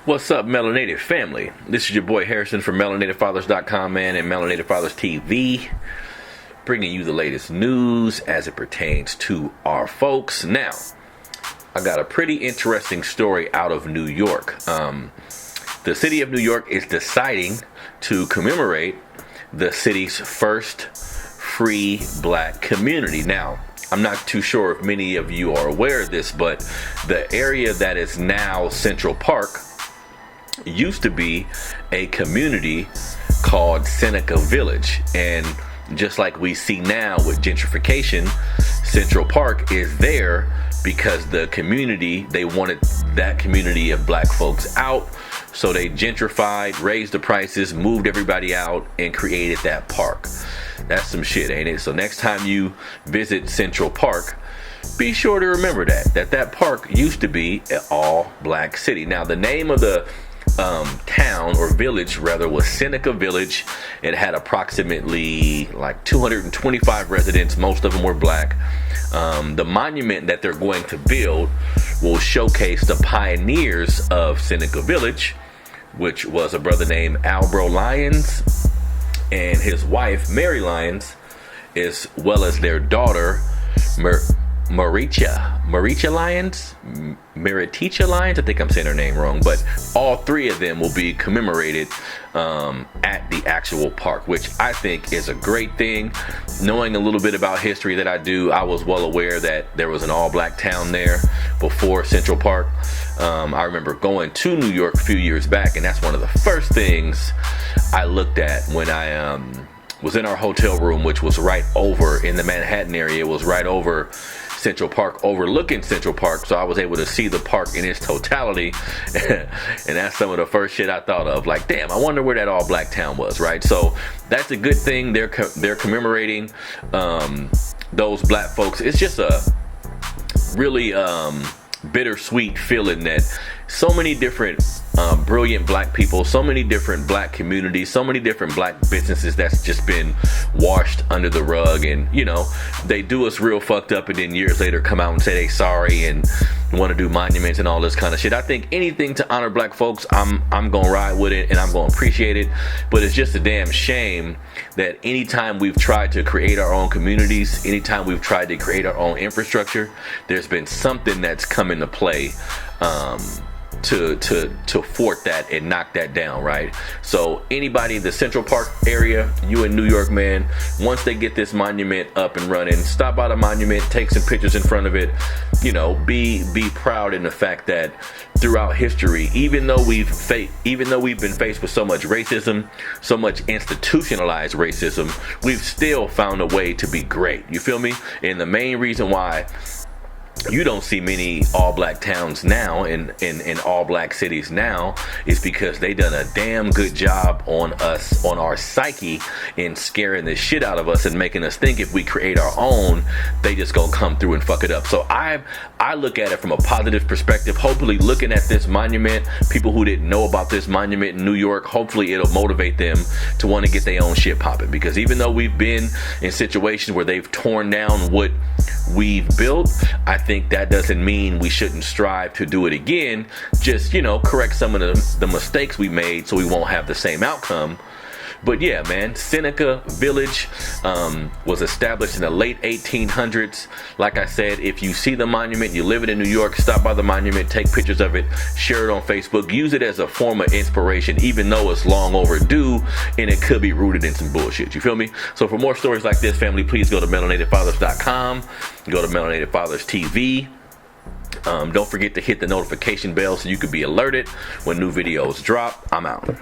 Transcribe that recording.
What's up, Melanated family? This is your boy Harrison from MelanatedFathers.com, man, and Melanated Fathers TV, bringing you the latest news as it pertains to our folks. Now, I got a pretty interesting story out of New York. The city of New York is deciding to commemorate the city's first free black community. Now, I'm not too sure if many of you are aware of this, but the area that is now Central Park used to be a community called Seneca Village. And just like we see now with gentrification, Central Park is there because the community, they wanted that community of black folks out. So they gentrified, raised the prices, moved everybody out, and created that park. That's some shit, ain't it? So next time you visit Central Park, be sure to remember that park used to be an all black city. Now, the name of the town or village rather was Seneca Village. It had approximately like 225 residents. Most of them were black. The monument that they're going to build will showcase the pioneers of Seneca Village, which was a brother named Albro Lyons and his wife Mary Lyons, as well as their daughter Maricha Lyons, I think I'm saying her name wrong, but all three of them will be commemorated at the actual park, which I think is a great thing. Knowing a little bit about history that I do, I was well aware that there was an all-black town there before Central Park. I remember going to New York a few years back, and that's one of the first things I looked at when I was in our hotel room, which was right over in the Manhattan area. It was right over Central Park, overlooking Central Park, so I was able to see the park in its totality. And that's some of the first shit I thought of, like, damn, I wonder where that all black town was, right? So that's a good thing. They're commemorating those black folks. It's just a really bittersweet feeling that so many different brilliant black people, so many different black communities, so many different black businesses that's just been washed under the rug. And you know, they do us real fucked up, and then years later come out and say they sorry and want to do monuments and all this kind of shit. I think anything to honor black folks, I'm gonna ride with it and I'm gonna appreciate it. But it's just a damn shame that anytime we've tried to create our own communities, anytime we've tried to create our own infrastructure, there's been something that's come into play to thwart that and knock that down, right? So anybody in the Central Park area, you in New York, man, once they get this monument up and running, stop by the monument, take some pictures in front of it. You know, be proud in the fact that throughout history, even though we've been faced with so much racism, so much institutionalized racism, we've still found a way to be great. You feel me? And the main reason why you don't see many all-black towns now in all-black cities now is because they done a damn good job on us, on our psyche, in scaring the shit out of us and making us think if we create our own, they just gonna come through and fuck it up. So I look at it from a positive perspective. Hopefully, looking at this monument, people who didn't know about this monument in New York, hopefully it'll motivate them to want to get their own shit popping. Because even though we've been in situations where they've torn down what we've built, I think that doesn't mean we shouldn't strive to do it again. Just, you know, correct some of the mistakes we made so we won't have the same outcome. But yeah, man, Seneca Village was established in the late 1800s. Like I said, if you see the monument, you live in New York, stop by the monument, take pictures of it, share it on Facebook, use it as a form of inspiration, even though it's long overdue and it could be rooted in some bullshit. You feel me? So for more stories like this, family, please go to MelanatedFathers.com, go to Melanated Fathers TV. Don't forget to hit the notification bell so you can be alerted when new videos drop. I'm out.